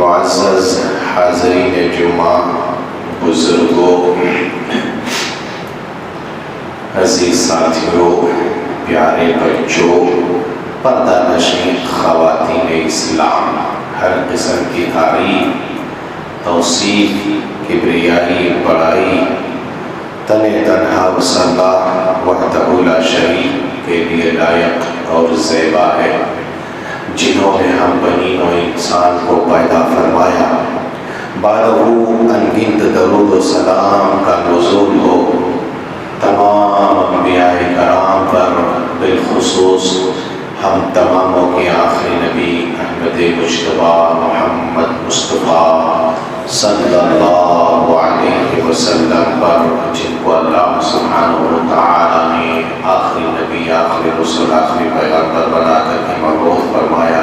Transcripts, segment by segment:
معزز حاضرین جمعہ، بزرگوں، عزیز ساتھیوں، پیارے بچوں، پردہ نشین خواتین اسلام، ہر قسم کی تعریف، توصیف، کبریائی، بڑائی تن تنہا اللہ وحدہ لا شریک کے لیے لائق اور زیبا ہے، جنہوں نے ہم بنی و انسان کو پیدا فرمایا، بعدہ انگنت درود و سلام کا نزول ہو تمام انبیاء کرام پر، بالخصوص ہم تماموں کے آخری نبی احمد مجتبیٰ محمد مصطفیٰ صلی اللہ علیہ وسلم پر، جن کو اللہ سبحانہ وتعالی نے آخری نبی، آخری رسول، آخری پیغمبر بنا کر کے مبعوث فرمایا۔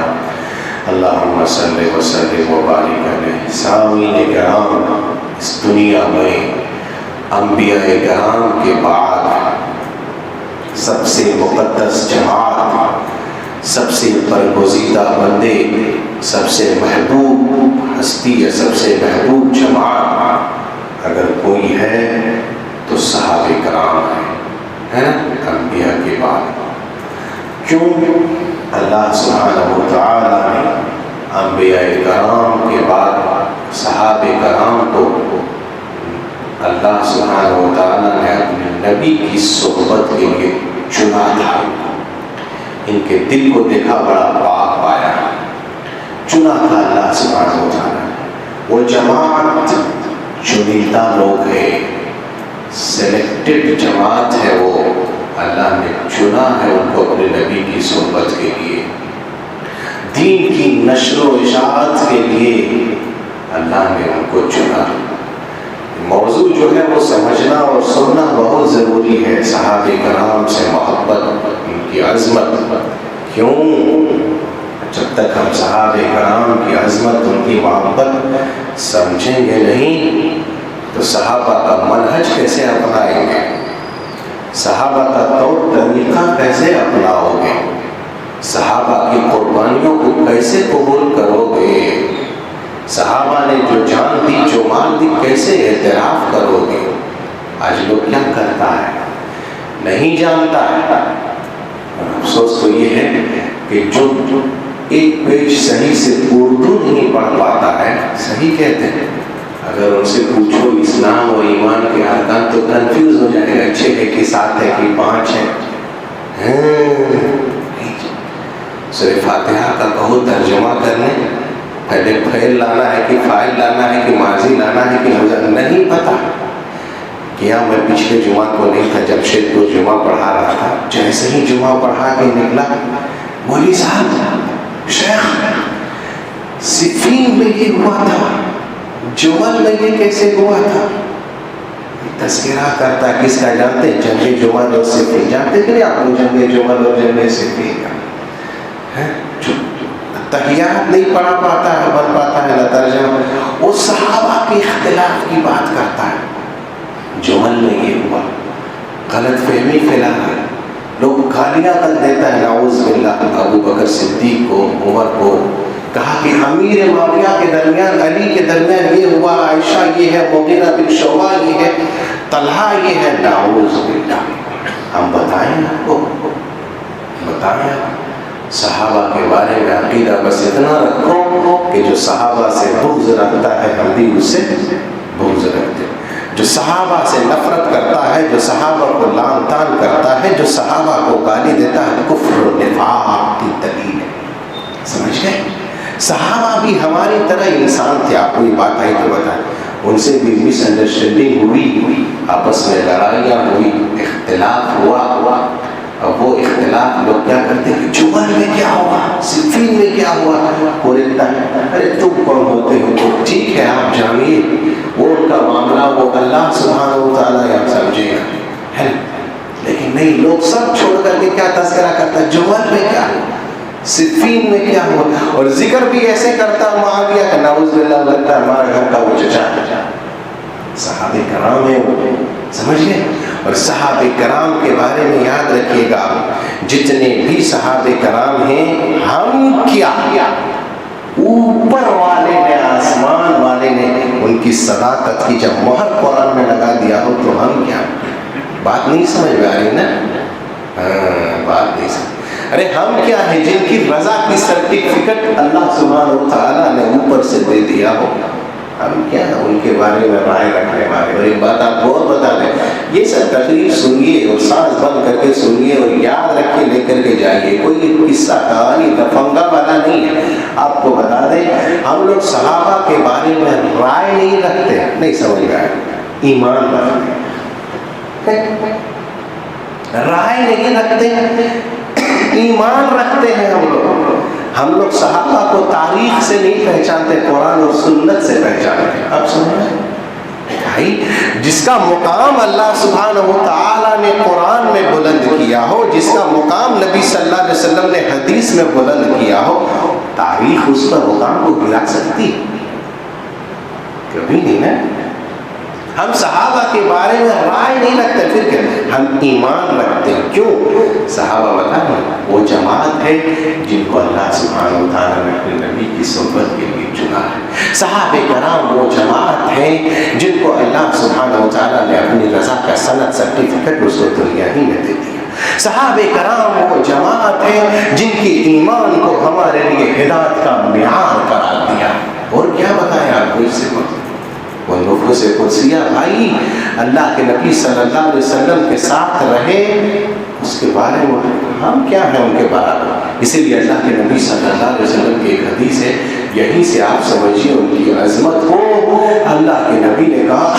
اللہم صلی وسلم وبارک علیہ۔ سامعین کرام، اس دنیا میں انبیاء کرام کے بعد سب سے مقدس جماعت، سب سے برگزیدہ بندے، سب سے محبوب ہستی یا سب سے محبوب جماعت اگر کوئی ہے تو صحابہ کرام ہے نا، انبیاء کے بعد۔ کیوں؟ اللہ سبحانہ وتعالی نے انبیاء کرام کے بعد صحابہ کرام کو اللہ سبحانہ وتعالی نے اپنے نبی کی صحبت کے لیے چنا تھا۔ ان کے دل کو دیکھا، بڑا پاک پایا، چنا تھا اللہ سبحانہ وتعالی۔ وہ جماعت چنیدہ لوگ ہے، سلیکٹڈ جماعت ہے، وہ اللہ نے چنا ہے ان کو اپنے نبی کی صحبت کے لیے، دین کی نشر و اشاعت کے لیے اللہ نے ان کو چنا۔ موضوع جو ہے وہ سمجھنا اور سننا بہت ضروری ہے۔ صحابہ کرام سے محبت، ان کی عظمت، کیوں؟ جب تک ہم صحابہ کرام کی عظمت، ان کی محبت سمجھیں گے نہیں تو صحابہ کا منہج کیسے اپنائیں گے، صحابہ کا طور طریقہ کیسے اپناؤ گے، صحابہ کی قربانیوں کو کیسے قبول کرو گے، صحابہ نے جو جان دی، جو مال دی، کیسے اعتراف کرو گے؟ آج لوگ کیا کرتا ہے نہیں جانتا ہے۔ اور افسوس تو یہ ہے کہ جو ایک پیج صحیح سے اردو نہیں پڑھ پاتا ہے، صحیح کہتے ہیں، اگر ان سے پوچھو اسلام اور ایمان کے ارکان تو کنفیوز ہو جائے گا، 6 ہے کہ 7 ہے کہ 5 ہے۔ سورہ فاتحہ کا کہو ترجمہ کرنے، پہلے فعل لانا ہے کہ فاعل لانا ہے کہ ماضی لانا ہے کہ مضارع، نہیں پتا۔ کیا میں پچھلے جمعہ کو نہیں تھا، جب شیخ کو جمعہ پڑھا رہا تھا، جیسے ہی جمعہ پڑھا کے نکلا، مولوی صاحب، شیخ، صفین میں یہ ہوا تھا، جمل میں یہ کیسے ہوا تھا؟ تذکرہ کرتا کس کا جانتے؟ جنگ جمل اور صفین جانتے کہ نہیں آپ لوگ؟ جنگ جمل اور جنگ صفین کا تحیات نہیں پڑھا پاتا ہے، بن پاتا ہے نہ ترجمہ، وہ صحابہ کے اختلاف کی بات کرتا ہے۔ جمل میں یہ ہوا، غلط فہمی پھیلا ہے، لوگ گالیاں کر دیتا ہے، نعوذ باللہ۔ ابو بکر صدیق کو، عمر کو کہا کہ امیر معاویہ کے درمیان، علی کے درمیان یہ ہوا، عائشہ یہ ہے، مغیرہ بن شعبہ یہ ہے، طلحہ یہ ہے، نعوذ باللہ۔ ہم بتائیں آپ کو، بتائیں صحابہ کے بارے میں عقیدہ بس اتنا رکھو کہ جو صحابہ سے بغض رکھتا ہے ہم بھی اس سے بغض رکھتے ہیں، جو صحابہ سے نفرت کرتا ہے، جو صحابہ کو لعن طعن کرتا ہے، جو صحابہ کو گالی دیتا ہے، کفر و نفاق کی دلیل ہے۔ سمجھ گئے؟ صحابہ بھی ہماری طرح انسان تھے، آپ کو یہ بات آئی تو بتائیں، ان سے بھی مس انڈرسٹینڈنگ ہوئی، آپس میں لڑائیاں ہوئی، اختلاف ہوا۔ اب وہ اختلاف لوگ کیا کرتے ہیں، جمل میں کیا ہوا، صفین میں کیا ہوا، ارے تم کون ہوتے ہو؟ تو ٹھیک ہے آپ جانیے، وہ ان کا معاملہ، وہ اللہ سبحانہ وتعالی آپ سمجھے گا، ہے لیکن نہیں، لوگ سب چھوڑ کر کے کیا تذکرہ کرتا ہے، جمل میں کیا ہوا، صفین میں کیا ہوا، اور ذکر بھی ایسے کرتا معاویہ کا، نعوذ باللہ، لگتا ہے ہمارے گھر کا وہ چچا ہے۔ صحابہ کرام ہیں وہ، سمجھ گئے؟ اور صحابہ کرام کے بارے میں یاد رکھیے گا، جتنے بھی صحابہ کرام ہیں، ہم کیا اوپر والے نے، آسمان والے نے ان کی صداقت کی جب مہر قرآن میں لگا دیا ہو تو ہم کیا؟ بات نہیں سمجھ میں آ رہی نا؟ بات نہیں سمجھ. ارے ہم کیا ہے جن کی رضا کی سرٹیفکیٹ اللہ سبحانہ و تعالیٰ نے اوپر سے دے دیا ہو، ہم کیا ہے ان کے بارے میں رائے رکھنے والے. اور ایک بات آپ کو اور بتا دیں، یہ سب تقریر سنیے اور سانس بند کر کے سنیے اور یاد رکھ کے لے کر کے جائیے. کوئی قصہ کہانی دفنگا والا نہیں ہے. آپ کو بتا دیں ہم لوگ صحابہ کے بارے میں رائے نہیں رکھتے، نہیں سمجھ گئے، ایمان رکھتے، رائے نہیں رکھتے، ایمان رکھتے ہیں. ہم لوگ صحابہ کو تاریخ سے نہیں پہچانتے، قرآن اور سنت سے پہچانتے ہیں. اب سمجھ رہے ہیں بھائی، جس کا مقام اللہ سبحانہ و تعالیٰ نے قرآن میں بلند کیا ہو، جس کا مقام نبی صلی اللہ علیہ وسلم نے حدیث میں بلند کیا ہو، تاریخ اس پر مقام کو گرا سکتی؟ کبھی نہیں نا. ہم صحابہ کے بارے میں رائے نہیں رکھتے، پھر کیا؟ ہم ایمان رکھتے ہیں. کیوں؟ صحابہ بتائیں وہ جماعت ہے جن کو اللہ سبحانہ و تعالیٰ نے اپنے نبی کی صحبت کے لیے چنا ہے. صحابہ کرام وہ جماعت ہے جن کو اللہ سبحانہ و تعالیٰ نے اپنی رضا کا سند سرٹیفکیٹ اس کو دنیا ہی میں دے دیا. صحابہ کرام وہ جماعت ہے جن کی ایمان کو ہمارے لیے ہدایت کا معیار قرار دیا. اور کیا بتائیں آپ کو اس سے؟ وہ نفوس قدسیہ بھائی اللہ کے نبی صلی اللہ علیہ وسلم کے ساتھ رہے، اس کے بارے میں ہم کیا ہیں ان کے برابر. اسی لیے اللہ کے نبی صلی اللہ علیہ وسلم کی ایک حدیث ہے، یہیں سے آپ سمجھیے ان کی عظمت کو. اللہ کے نبی نے کہا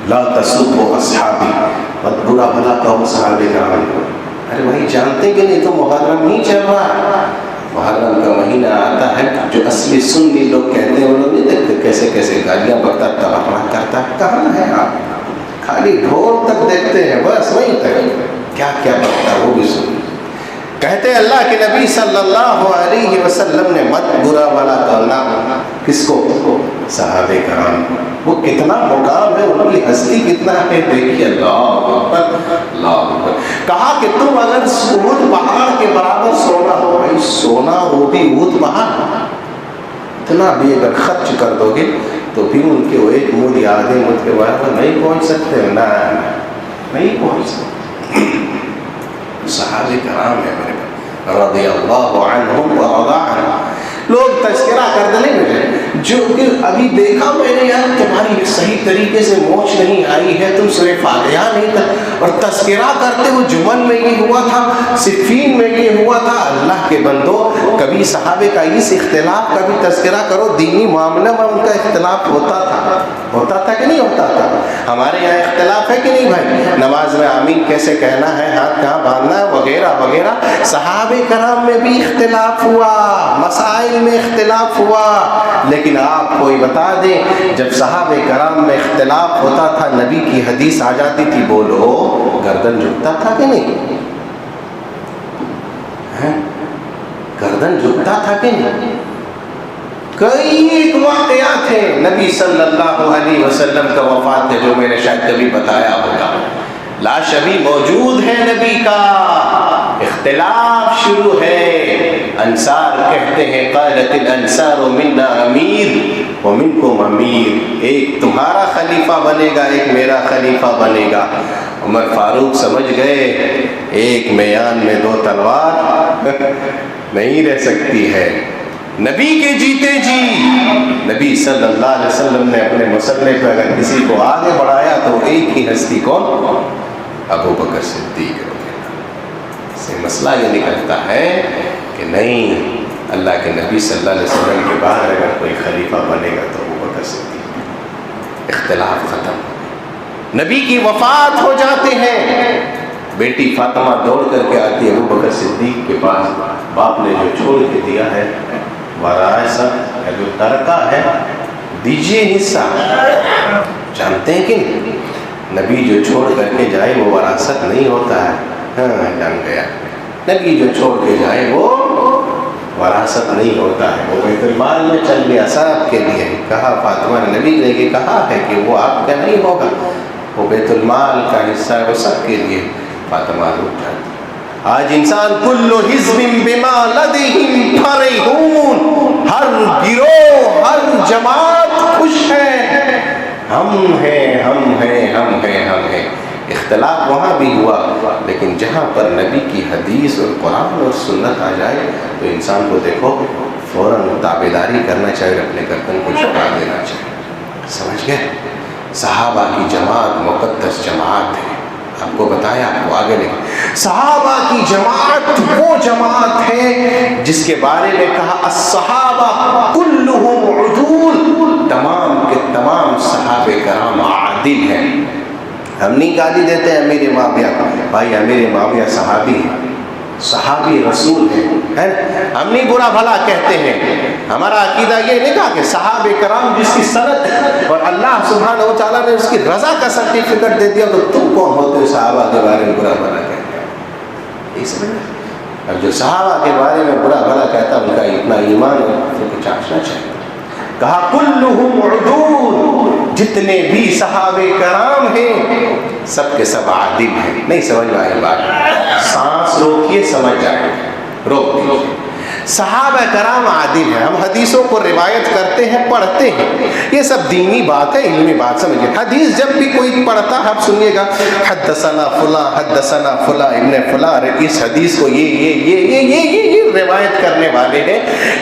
لا تسبوا اصحابی، مت برا بھلا کہو صحابہ کرام. ارے بھائی جانتے کہ نہیں تو محرم نہیں چل رہا، محرم کا مہینہ آتا ہے، جو اصلی سنی لوگ کہتے ہیں وہ لوگ نہیں دیکھتے کیسے کیسے گالیاں بکتا تباہ کرتا ہے. کہاں ہے آپ؟ خالی ڈھول تک دیکھتے ہیں، بس وہیں تک کیا کیا بکتا ہے وہ بھی سن. کہتے ہیں اللہ کے نبی صلی اللہ علیہ وسلم نے مت برا بھلا کرنا. کس کو؟ صحابہ کرام. وہ کتنا مقام ہے، ان کی ہستی کتنا ہے، دیکھیے. اللہ اکبر، اللہ اکبر. کہا کہ تم اگر احد پہاڑ کے برابر سونا ہو، بھائی سونا وہ بھی احد پہاڑ، اتنا بھی اگر خرچ کر دو گے تو پھر ان کے وہ ایک مود یا آدھے مود کے برابر نہیں پہنچ سکتے. نہ نہیں پہنچ سکتے. صحابہ کرام ہے میرے رضی اللہ عنہم ورضا عنہم. لوگ تذکرہ کر دیں مجھے جو کہ ابھی دیکھا میں نے، یار تمہاری صحیح طریقے سے موچ نہیں آئی ہے، تم سورہ فاتحہ نہیں تھا. اور تذکرہ کرتے ہوئے جمل میں یہ ہوا تھا، صفین میں یہ ہوا تھا. اللہ کے بندو، کبھی صحابہ کا اس اختلاف کا بھی تذکرہ کرو. دینی معاملہ میں ان کا اختلاف ہوتا تھا کہ نہیں ہوتا تھا؟ ہمارے یہاں اختلاف ہے کہ نہیں بھائی؟ نماز میں آمین کیسے کہنا ہے، ہاتھ کہاں باندھنا ہے، وغیرہ وغیرہ. صحابہ کرام میں بھی اختلاف ہوا، مسائل میں اختلاف ہوا. لیکن آپ کوئی بتا دیں جب صحابہ کرام میں اختلاف ہوتا تھا، نبی کی حدیث آ جاتی تھی، بولو گردن جھکتا تھا کہ نہیں؟ گردن جھکتا تھا کہ نہیں؟ کئی ایک واقعات ہیں نبی صلی اللہ علیہ وسلم کا وفات ہے جو میں نے شاید کبھی بتایا ہوگا. لاش ابھی موجود ہے نبی کا، اختلاف شروع ہے. انصار کہتے ہیں قالت الانصار منا امیر ومنکم امیر، ایک تمہارا خلیفہ بنے گا، ایک میرا خلیفہ بنے گا. عمر فاروق سمجھ گئے ایک میان میں دو تلوار نہیں رہ سکتی ہے. نبی کے جیتے جی نبی صلی اللہ علیہ وسلم نے اپنے مسلح پہ اگر کسی کو آگے بڑھایا تو ایک ہی ہستی، کون؟ ابو بکر صدیق. سے مسئلہ یہ نکلتا ہے کہ نہیں، اللہ کے نبی صلی اللہ علیہ وسلم کے بعد اگر کوئی خلیفہ بنے گا تو ابو بکر صدیق. اختلاف ختم. نبی کی وفات ہو جاتے ہیں، بیٹی فاطمہ دوڑ کر کے آتی ہے ابو بکر صدیق کے پاس. باپ نے جو چھوڑ کے دیا ہے ورثہ جو ترکہ ہے دیجیے حصہ. جانتے ہیں کہ نبی جو چھوڑ کر کے جائے وہ وراثت نہیں ہوتا ہے. ہاں جان گیا، نبی جو چھوڑ کے جائے وہ وراثت نہیں ہوتا ہے، وہ بیت المال میں چل گیا سب کے لیے. کہا فاطمہ نے، نبی نے یہ کہا ہے کہ وہ آپ کا نہیں ہوگا، وہ بیت المال کا حصہ ہے، وہ سب کے لیے. فاطمہ رک جاتی. آج انسان کل حزب بما لدیہم فرحون، ہر گروہ ہر جماعت خوش ہے، ہم ہیں ہم ہیں ہم ہیں ہم ہیں۔ اختلاف وہاں بھی ہوا، لیکن جہاں پر نبی کی حدیث اور قرآن اور سنت آ جائے تو انسان کو دیکھو فوراً تابعداری کرنا چاہیے، اپنے گردن کو جھکا دینا چاہیے۔ سمجھ گئے؟ صحابہ کی جماعت مقدس جماعت ہے، آپ کو بتایا، آپ کو آگے لکھا، صحابہ کی جماعت وہ جماعت ہے جس کے بارے میں کہا الصحابہ کلہم عدول، تمام کے تمام صحابہ کرام عادل ہیں۔ ہم نہیں گالی دیتے ہیں امیر معاویہ کا، بھائی امیر معاویہ صحابی ہیں، صحابی رسول ہیں، ہم نہیں برا بھلا کہتے ہیں۔ ہمارا عقیدہ یہ نہیں کہا کہ صحابہ کرام جس کی سند اور اللہ سبحانہ و تعالیٰ نے اس کی رضا کا سرٹیفکیٹ دے دیا تو تم کون ہوتے ہو صحابہ کے بارے میں برا بھلا کہتے ہیں؟ یہ سمجھ، اب جو صحابہ کے بارے میں برا بھلا کہتا ان کا اتنا ایمان ہے پھر کچھ آشنا چاہیے۔ کہا کلہم عدول، جتنے بھی صحابہ کرام ہیں سب کے سب عادل ہیں۔ نہیں سمجھ میں آئی بات؟ سانس روکیے سمجھ جائیں، روک دیجیے۔ صحابہ کرام عادل ہیں، ہم حدیثوں کو روایت کرتے ہیں، پڑھتے ہیں، یہ سب دینی بات ہے، علمی بات سمجھیے۔ حدیث جب بھی کوئی پڑھتا ہے آپ سنیے گا حدثنا فلاں حدثنا فلاں ابن فلاں، اس حدیث کو یہ روایت کرنے والے ہیں،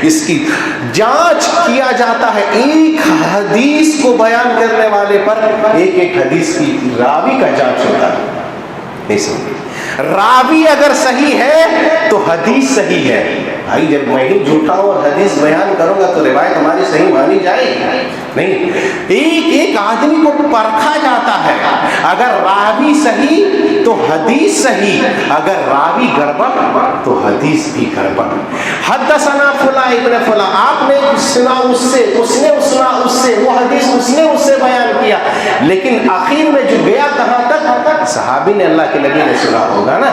اس کی جانچ کیا جاتا ہے۔ ایک حدیث کو بیان کرنے والے پر ایک ایک حدیث کی راوی کا جانچ ہوتا ہے۔ نہیں سمجھے؟ راوی اگر صحیح ہے تو حدیث صحیح ہے۔ بھائی جب میں ہی جھوٹا ہوں اور حدیث بیان کروں گا تو روایت ہماری صحیح مانی جائے گی نہیں۔ ایک ایک آدمی کو پرکھا جاتا ہے، اگر راوی صحیح تو حدیث صحیح، اگر راوی گڑبڑ تو حدیث بھی گڑبڑ۔ حدثنا فلاں ابن فلاں، آپ نے سنا اس سے، اس نے سنا اس سے، وہ حدیث اس نے اس سے بیان کیا، لیکن آخر میں جو گیا کہاں تک؟ صحابی نے، اللہ کے نبی نے سنا ہوگا نا۔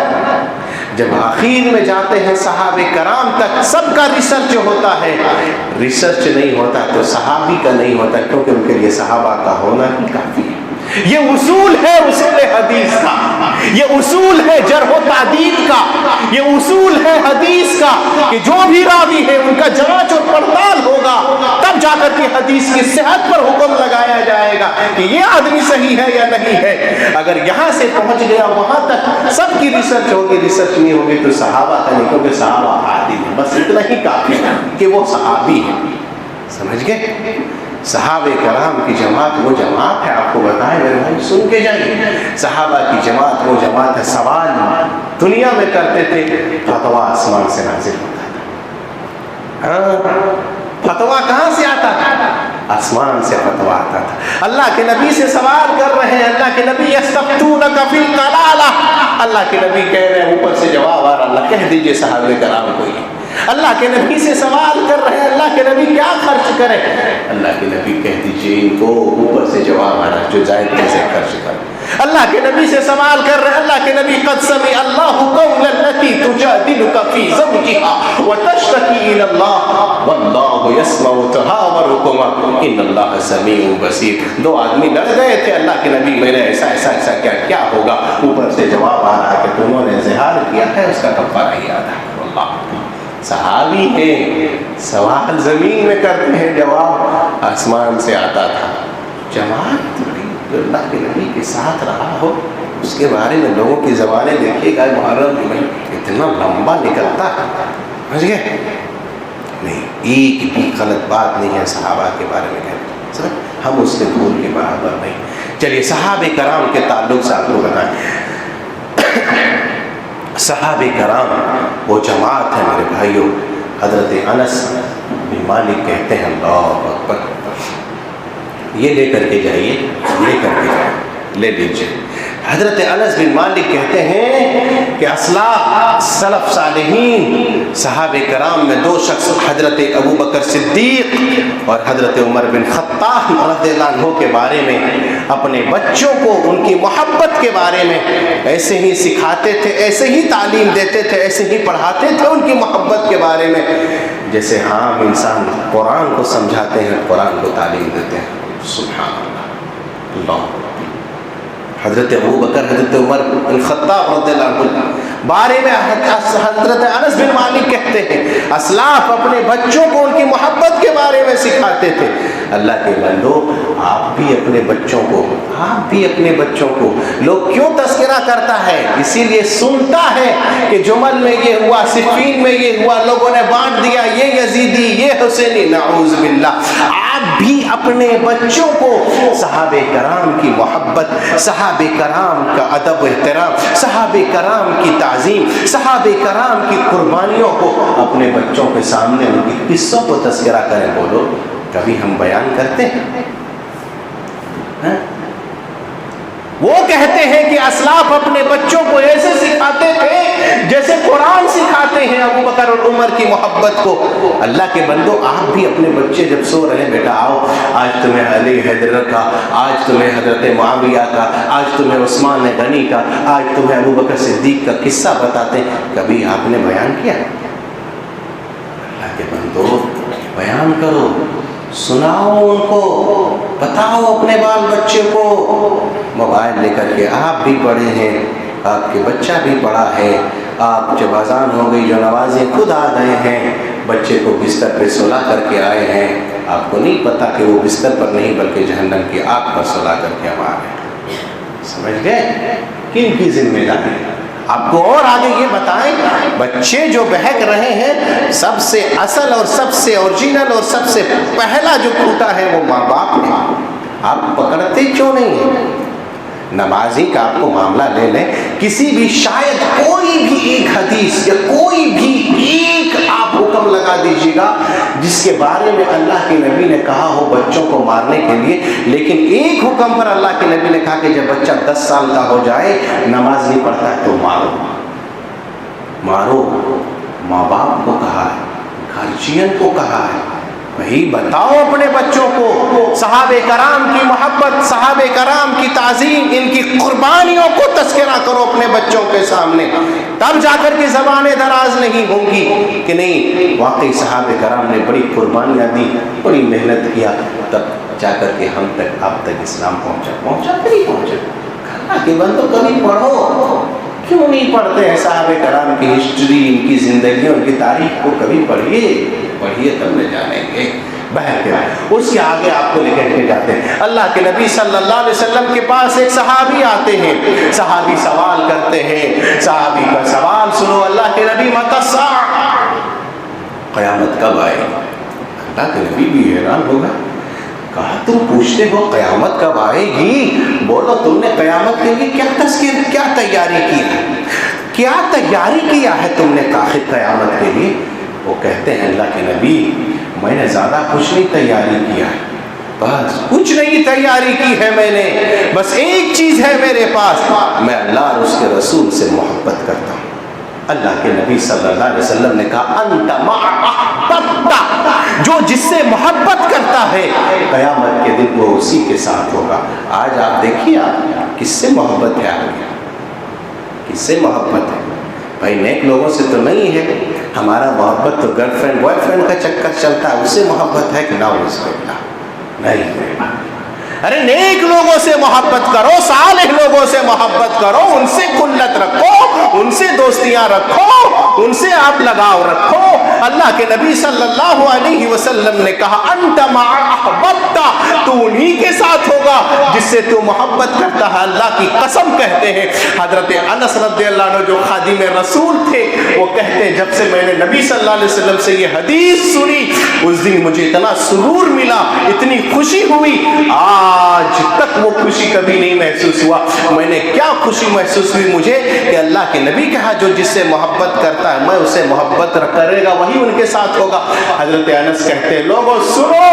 جب آخر میں جاتے ہیں صحابہ کرام تک، سب کا ریسرچ ہوتا ہے، ریسرچ نہیں ہوتا تو صحابی کا نہیں ہوتا، کیونکہ ان کے لیے صحابہ کا ہونا ہی کافی ہے۔ یہ اصول ہے اصول حدیث کا، یہ اصول ہے جرح و تعدیل کا، یہ اصول ہے حدیث کا کہ جو بھی راوی ہے ان کا جانچ اور پڑتال ہوگا، تب جا کر کے حدیث کی صحت پر حکم لگایا جائے گا کہ یہ آدمی صحیح ہے یا نہیں ہے۔ اگر یہاں سے پہنچ گیا وہاں تک سب کی ریسرچ ہوگی، ریسرچ نہیں ہوگی تو صحابہ کا نہیں، کیونکہ صحابہ عادل ہیں، بس اتنا ہی کافی ہے کہ وہ صحابی ہیں۔ سمجھ گئے؟ صحابہ کرام کی جماعت وہ جماعت ہے، آپ کو بتائیں میرے بھائی سن کے جائیے، صحابہ کی جماعت وہ جماعت ہے۔ سوال دنیا میں کرتے تھے، فتویٰ آسمان سے نازل ہوتا تھا۔ فتویٰ کہاں سے آتا تھا؟ آسمان سے فتویٰ آتا تھا۔ اللہ کے نبی سے سوال کر رہے ہیں، اللہ کے نبی یستفتونک فی الکلالہ، اللہ کے نبی کہہ رہے ہیں، اوپر سے جواب آ رہا، اللہ کہہ دیجئے صحابہ کرام کو یہ۔ اللہ کے نبی سے سوال کر رہے ہیں، اللہ کے نبی کیا خرچ کریں؟ اللہ کے نبی کہہ دیجئے ان کو، اوپر سے جواب آ رہا جو زائد پیسے خرچ کریں۔ اللہ کے نبی سے سوال کر رہے ہیں، اللہ کے نبی قد سمع اللہ قول التي تجادلك في زوجها وتشتكي الى الله والله يسمع تحاوركما ان الله سميع بصير۔ دو آدمی لڑ گئے تھے، اللہ کے نبی میں نے ایسا ایسا ایسا کیا ہوگا، اوپر سے جواب آ رہا ہے کہ تمہوں نے زہار کیا ہے، اس کا کفارہ ہی ادا کرو۔ اللہ صحابی ہیں، سوال زمین میں کرتے ہیں، جواب آسمان سے آتا تھا۔ جماعت جو اللہ کے نبی کے ساتھ رہا ہو اس کے بارے میں لوگوں کی زبانیں دیکھیے گا، محرم میں اتنا لمبا نکلتا ہے، سمجھ گئے؟ نہیں، ایک بھی غلط بات نہیں ہے صحابہ کے بارے میں کہتے، ہم اس کے دھول کے برابر نہیں۔ چلیے صحابہ کرام کے تعلق سے آپ کو بتائیں، صحابہ کرام وہ جماعت ہے میرے بھائیوں۔ حضرت انس بن مالک کہتے ہیں، اللہ اکبر، یہ لے کر کے جائیے، لے کر کے جائیے، لے لیجیے۔ حضرت انس بن مالک کہتے ہیں کہ اسلاف سلف صالحین صحابہ کرام میں دو شخص، حضرت ابو بکر صدیق اور حضرت عمر بن خطاب رضی اللہ عنہ کے بارے میں اپنے بچوں کو ان کی محبت کے بارے میں ایسے ہی سکھاتے تھے، ایسے ہی تعلیم دیتے تھے، ایسے ہی پڑھاتے تھے ان کی محبت کے بارے میں، جیسے عام انسان قرآن کو سمجھاتے ہیں، قرآن کو تعلیم دیتے ہیں۔ سبحان اللہ، اللہ حضرت ابو بکر، حضرت عمر بن خطاب رضی اللہ عنہ بارے میں حضرت انس بن مالک کہتے ہیں اسلاف اپنے بچوں کو ان کی محبت کے بارے میں سکھاتے تھے۔ اللہ کے بندو، آپ بھی اپنے بچوں کو لوگ کیوں تذکرہ کرتا ہے؟ اسی لیے سنتا ہے کہ جمل میں یہ ہوا، صفین میں یہ ہوا، لوگوں نے بانٹ دیا، یہ یزیدی، یہ حسینی، نعوذ باللہ۔ آپ بھی اپنے بچوں کو صحابہ کرام کی محبت، صحابہ کرام کا ادب و احترام، صحابہ کرام کی تعظیم، صحابہ کرام کی قربانیوں کو اپنے بچوں کے سامنے ان کی قصوں کو تذکرہ کریں۔ بولو، کبھی ہم بیان کرتے ہیں؟ وہ کہتے ہیں کہ اسلاف اپنے بچوں کو ایسے سکھاتے تھے جیسے قرآن سکھاتے ہیں ابو بکر اور عمر کی محبت کو۔ اللہ کے بندو، آپ بھی اپنے بچے جب سو رہے ہیں، بیٹا آؤ آج تمہیں علی حیدر کا، آج تمہیں حضرت معاویہ کا، آج تمہیں عثمان غنی کا، آج تمہیں ابو بکر صدیق کا قصہ بتاتے ہیں، کبھی آپ نے بیان کیا؟ اللہ کے بندو، بیان کرو، سناؤ ان کو، بتاؤ اپنے بال بچے کو۔ موبائل لے کر کے آپ بھی پڑھے ہیں، آپ کے بچہ بھی پڑھا ہے، آپ جب اذان ہو گئی جو نمازیں خود آ گئے ہیں، بچے کو بستر پہ سلا کر کے آئے ہیں، آپ کو نہیں پتا کہ وہ بستر پر نہیں بلکہ جہنم کی آگ پر سلا کر کے ہم آ گئے۔ سمجھ گئے کن کی ذمہ داری؟ آپ کو اور آگے یہ بتائیں، بچے جو بہک رہے ہیں، سب سے اصل اور سب سے اوریجنل اور سب سے پہلا جو ٹوٹا ہے وہ ماں باپ ہے۔ آپ پکڑتے کیوں نہیں ہیں؟ نمازی کا آپ کو معاملہ لے لیں، کسی بھی شاید کوئی بھی ایک حدیث یا کوئی بھی ایک آپ حکم لگا دیجیے گا جس کے بارے میں اللہ کے نبی نے کہا ہو بچوں کو مارنے کے لیے، لیکن ایک حکم پر اللہ کے نبی نے کہا کہ جب بچہ 10 سال کا ہو جائے، نماز نہیں پڑھتا ہے تو مارو۔ مارو، ماں باپ کو کہا ہے، گارجین کو کہا ہے۔ وہی بتاؤ اپنے بچوں کو، صحابہ کرام کی محبت، صحابہ کرام کی تعظیم، ان کی قربانیوں کو تذکرہ کرو اپنے بچوں کے سامنے، تب جا کر کے زبانیں دراز نہیں ہوں گی کہ نہیں واقعی صحابہ کرام نے بڑی قربانیاں دی، بڑی محنت کیا، تب جا کر کے ہم تک، آپ تک اسلام پہنچا کہ نہیں پہنچا؟ اللہ کے بندو، کبھی پڑھو، کیوں نہیں پڑھتے ہیں صحابہ کرام کی ہسٹری، ان کی زندگی، ان کی تاریخ کو کبھی پڑھیے تب نہ جانیں گے۔ بہر کے اس کے آگے آپ کو لے کے جاتے ہیں، اللہ کے نبی صلی اللہ علیہ وسلم کے پاس ایک صحابی آتے ہیں، صحابی سوال کرتے ہیں، صحابی کا سوال سنو، اللہ کے نبی متی الساعہ، قیامت کب آئے گی؟ اللہ کے نبی بھی حیران ہوگا، کہا تم پوچھتے ہو قیامت کب آئے گی؟ بولو تم نے قیامت کے لیے کیا تیاری کی ہے؟ کیا تیاری کیا ہے تم نے قیامت کے لیے؟ وہ کہتے ہیں اللہ کے نبی میں نے زیادہ کچھ نہیں تیاری کیا ہے، بس کچھ نہیں تیاری کی ہے میں نے، بس ایک چیز ہے میرے پاس، میں اللہ اور اس کے رسول سے محبت کرتا ہوں۔ اللہ کے نبی صلی اللہ علیہ وسلم نے کہا انت مع احببت، جو جس سے محبت کرتا ہے قیامت کے دن وہ اسی کے ساتھ ہوگا۔ آج آپ دیکھیے آپ کس سے محبت ہے، آپ کس سے محبت ہے؟ بھائی نیک لوگوں سے تو نہیں ہے، ہمارا محبت تو گرل فرینڈ بوائے فرینڈ کا چکر چلتا ہے، اس سے محبت ہے کہ نہ اس کو نہیں۔ ارے نیک لوگوں سے محبت کرو، صالح لوگوں سے محبت کرو، ان سے خلت رکھو، ان سے دوستیاں رکھو، ان سے آپ لگاؤ رکھو۔ اللہ کے نبی صلی اللہ علیہ وسلم نے کہا انت مع احببت، تو انہی کے ساتھ ہوگا جس سے تو محبت کرتا ہے۔ اللہ کی قسم کہتے ہیں حضرت انس رضی اللہ عنہ جو خادم رسول تھے، وہ کہتے ہیں جب سے میں نے نبی صلی اللہ علیہ وسلم سے یہ حدیث سنی، اس دن مجھے اتنا سرور ملا، اتنی خوشی ہوئی، آج تک وہ خوشی کبھی نہیں محسوس ہوا۔ میں نے کیا خوشی محسوس ہوئی مجھے کہ اللہ کے نبی کہا جو جس سے محبت کرتا ہے میں اسے محبت کرے گا وہی ان کے ساتھ ہوگا۔ حضرت انس کہتے ہیں لوگوں سنو،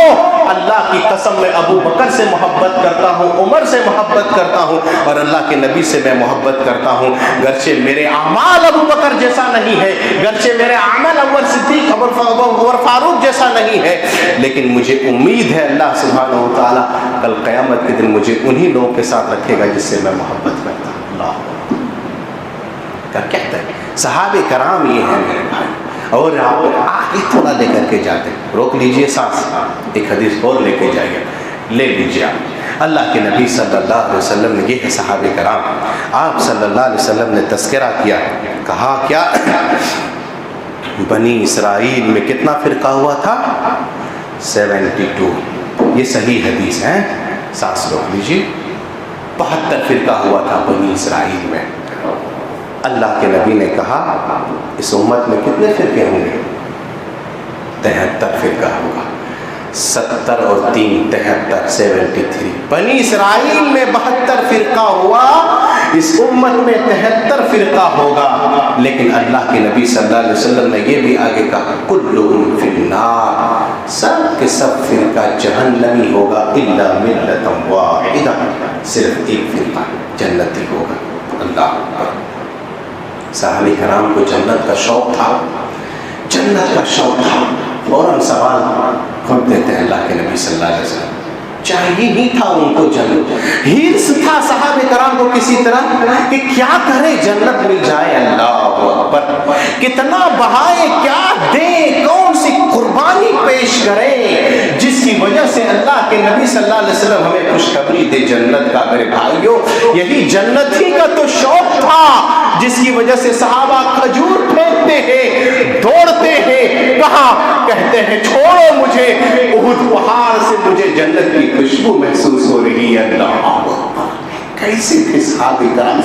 اللہ کی قسم میں ابو بکر سے محبت کرتا ہوں، عمر سے محبت کرتا ہوں، اور اللہ کے نبی سے میں محبت کرتا ہوں، گرچہ میرے اعمال ابو بکر جیسا نہیں ہے، گرچہ میرے عمل عمر صدیق عمر فاروق جیسا نہیں ہے، لیکن مجھے امید ہے اللہ سبحانہ و تعالیٰ کل قیامت کے دن مجھے انہی لوگوں کے ساتھ رکھے گا جس سے میں محبت کرتا ہوں۔ اللہ کا کہتا ہے صحابہ کرام یہ ہیں میرے بھائی، اور آپ آگے تھوڑا لے کر کے جاتے، روک لیجئے سانس، ایک حدیث اور لے کے جائیے، لے لیجئے آپ۔ اللہ کے نبی صلی اللہ علیہ وسلم نے، یہ ہے صحابہ کرام، آپ صلی اللہ علیہ وسلم نے تذکرہ کیا، کہا کیا بنی اسرائیل میں کتنا فرقہ ہوا تھا؟ 72۔ یہ صحیح حدیث ہے، سانس روک لیجیے۔ 72 فرقہ ہوا تھا بنی اسرائیل میں۔ اللہ کے نبی نے کہا اس امت میں کتنے فرقے ہوں گے؟ 73 فرقہ ہوگا۔ 70 اور 3 73، 73۔ بنی اسرائیل میں 72 فرقہ ہوا، اس امت میں 73 فرقہ ہوگا۔ لیکن اللہ کے نبی صلی اللہ علیہ وسلم نے یہ بھی آگے کہا کلہم فی النار، سب کے سب فرقہ جہنمی ہوگا، الا ملۃ واحدہ، صرف ایک فرقہ جنتی ہوگا۔ اللہ اکبر۔ صحابہ کرام کو جنت کا شوق تھا، جنت کا شوق تھا۔ فوراً سوال خود دیتے ہیں اللہ کے نبی صلی اللہ علیہ وسلم، چاہیے ہی تھا ان کو جنت، ہرس تھا صحابہ کرام کو کسی طرح کہ کیا کرے جنت مل جائے۔ اللہ اکبر، کتنا بہائے، کیا دیں، کون سی قربانی پیش کرے جس کی وجہ سے اللہ کے نبی صلی اللہ علیہ وسلم ہمیں خوشخبری دے جنت کا۔ میرے بھائیوں، یہی جنت ہی کا تو شوق تھا جس کی وجہ سے صحابہ کھجور پھینکتے ہیں، دوڑتے ہیں، کہاں کہتے ہیں چھوڑو مجھے، احد پہاڑ سے مجھے جنت کی خوشبو محسوس ہو رہی ہے۔ اللہ کیسے تھے صحابہ کرام،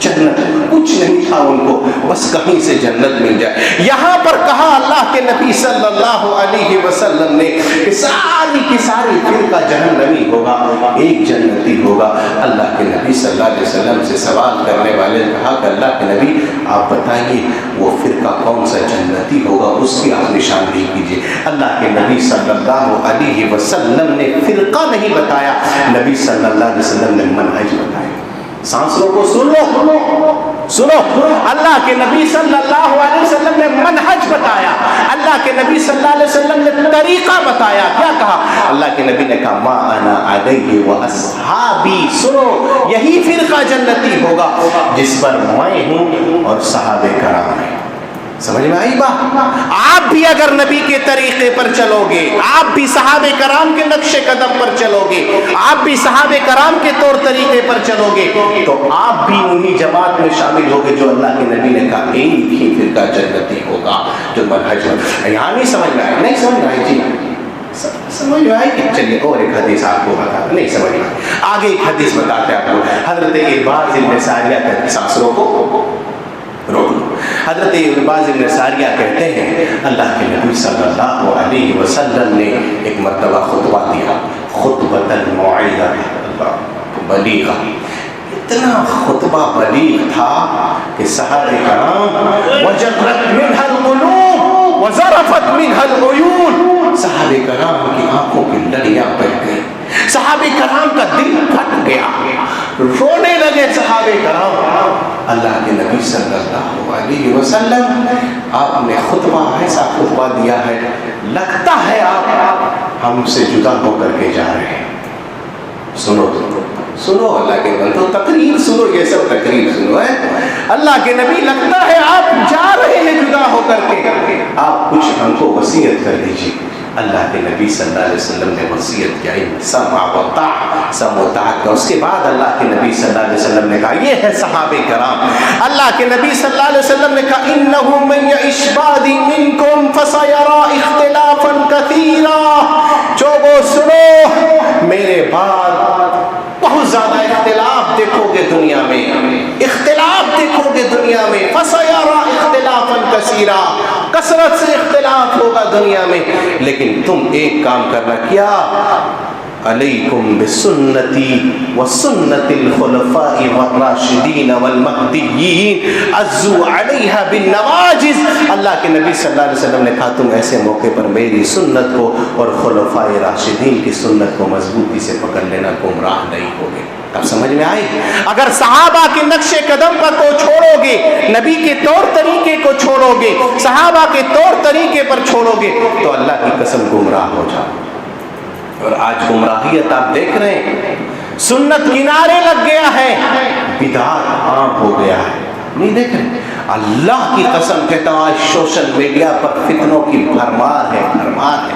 جنت کچھ نہیں تھا ان کو، بس کہیں سے جنت مل جائے۔ یہاں پر کہا اللہ کے نبی صلی اللہ علیہ وسلم نے کہ ساری کی ساری فرقہ جہنمی ہوگا، ایک جنتی ہوگا۔ اللہ کے نبی صلی اللہ علیہ وسلم سے سوال کرنے والے نے کہا کہ اللہ کے نبی آپ بتائیے وہ فرقہ کون سا جنتی ہوگا، اس کی آپ نشاندہی کیجیے۔ اللہ کے نبی صلی اللہ علیہ وسلم نے فرقہ نہیں بتایا، نبی صلی اللہ علیہ وسلم نے منہج بتایا۔ سانسوں کو سن لو، سنو، اللہ کے نبی صلی اللہ علیہ وسلم نے منہج بتایا، اللہ کے نبی صلی اللہ علیہ وسلم نے طریقہ بتایا۔ کیا کہا؟ اللہ کے نبی نے کہا ما انا علیہ واصحابی، سنو یہی فرقہ جنتی ہوگا جس پر میں ہوں اور صحابہ کرام ہیں۔ سمجھ میں آئی بات؟ آپ بھی اگر نبی کے طریقے پر چلو گے، آپ بھی صحابہ کرام کے نقش قدم پر چلو گے، آپ بھی صحابہ کرام کے طور طریقے پر چلو گے، تو آپ بھی انہی جماعت میں شامل ہوگے جو اللہ کے نبی نے کہا ایک ہی فرقہ جنتی ہوگا جو منہج ہے۔ یہاں نہیں سمجھ میں آئی؟ نہیں سمجھ میں آئی؟ جی سمجھ میں آئی کہ چلیے اور ایک حدیث آپ کو بتا، نہیں سمجھ میں آئی، آگے ایک حدیث بتاتے ہیں آپ کو۔ حضرت ارباز بن ساریہ کا سانسوں کو روک لو۔ حضرت ارباز بن ساریہ کہتے ہیں اللہ کے نبی صلی اللہ علیہ وسلم نے ایک مرتبہ خطبہ دیا، خطبۃ الموعظہ، بلیغہ، اتنا خطبہ بلیغ تھا کہ صحابہ کرام وجرت منها القلوب وذرفت منها العیون، صحابہ کرام کی آنکھوں کی لڑیاں بہہ گئی، صحابہ کرام کا دل پھٹ گیا، رونے لگے صحابہ کرام۔ اللہ کے نبی صلی اللہ علیہ وسلم آپ نے خطبہ ایسا خطبہ دیا ہے لگتا ہے آپ ہم سے جدا ہو کر کے جا رہے ہیں۔ سنو سنو اللہ کے بندو، تقریر سنو، یہ سب تقریر سنو ہے۔ اللہ کے نبی لگتا ہے آپ جا رہے ہیں جدا ہو کر کے، آپ کچھ ہم کو وصیت کر دیجیے۔ اللہ کے نبی صلی اللہ علیہ وسلم نے وصیت کیا، سمع و طاعت، سمع و طاعت کا۔ اس کے بعد اللہ کے نبی صلی اللہ علیہ وسلم نے کہا، یہ ہے صحابہ کرام، اللہ کے نبی صلی اللہ علیہ وسلم نے کہا انہ من یعش بعدی منکم فسیری اختلافا کثیرا، چوبو سنو میرے بعد بہت زیادہ اختلاف دیکھو گے دنیا میں، اختلاف دیکھو گے دنیا میں، فسیری اختلافا کثیرا، کثرت سے اختلاف ہوگا دنیا میں، لیکن تم ایک کام کرنا، کیا علیکم بسنتی وسنت الخلفاء والراشدین والمہدیین عضوا علیہا بالنواجذ۔ اللہ کے نبی صلی اللہ علیہ وسلم نے کہا تم ایسے موقع پر میری سنت کو اور خلفاء راشدین کی سنت کو مضبوطی سے پکڑ لینا، گمراہ نہیں ہوگے۔ اب سمجھ میں آئی؟ اگر صحابہ کے نقش قدم پر کو چھوڑو گے، نبی کے طور طریقے کو چھوڑو گے، صحابہ کے طور طریقے پر چھوڑو گے، تو اللہ کی قسم گمراہ ہو جاؤ۔ اور آج گمراہیت آپ دیکھ رہے ہیں، سنت کنارے لگ گیا ہے، بدعت عام ہو گیا ہے، نہیں دیکھ رہے؟ اللہ کی قسم کہتا ہوں آج سوشل میڈیا پر فتنوں کی بھرمار ہے، بھرمار ہے،